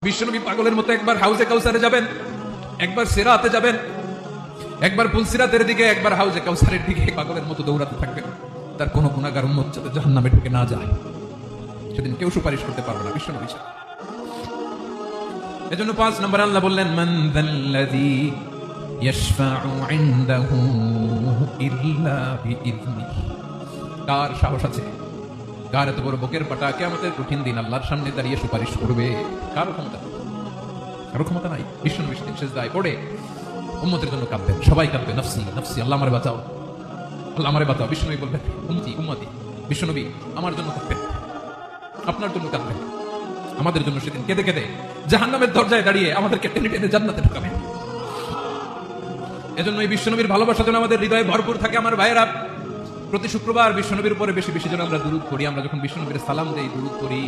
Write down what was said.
বিশ্বনবী পাগলের মতো একবার হাউজে কাউসারে যাবেন, একবার সিরাতে যাবেন, একবার পুলসিরাতের দিকে, একবার হাউজে কাউসারের দিকে পাগলের মতো দৌড়াতে থাকবেন। তার কোনো গুনাহগার উম্মত যাতে জাহান্নামে ঢুকে না যায়, সেদিন কেউ সুপারিশ করতে পারবে না বিশ্বনবী ছাড়া। এজন্য 5 নম্বর আল্লাহ বললেন, মান যাল্লাযী ইয়াশফাউ ইনদাহু ইল্লা বিইذনিহি। কার সাহস আছে, কার এত বড় বুকের পাটা কিয়ামতের কঠিন দিন আল্লাহর সামনে দাঁড়িয়ে সুপারিশ করবে? কার ক্ষমতা? কারো ক্ষমতা নাই। বিশ্বনবী সেদিন সিজদায় পড়ে উম্মতের জন্য কাঁদবেন, সবাই কাঁদবে, নফসি নফসি, আল্লাহ আমারে বাঁচাও, আল্লাহ আমারে বাঁচাও। বিশ্বনবী বলবেন, উম্মতি উম্মতি। বিশ্বনবী আমার জন্য কাঁদবেন, আপনার জন্য কাঁদবেন, আমাদের জন্য সেদিন কেঁদে কেঁদে জাহান্নামের দরজায় দাঁড়িয়ে আমাদেরকে টেনে টেনে জান্নাতে ঢুকাবেন। এজন্য এই বিশ্বনবীর ভালোবাসা যেন আমাদের হৃদয়ে ভরপুর থাকে। আমার ভাইয়েরা, প্রতি শুক্রবার বিশ্বনবীর উপরে বেশি বেশি যেন আমরা দুরূদ করি। আমরা যখন বিশ্বনবীর সালাম দেই, দুরূদ করি,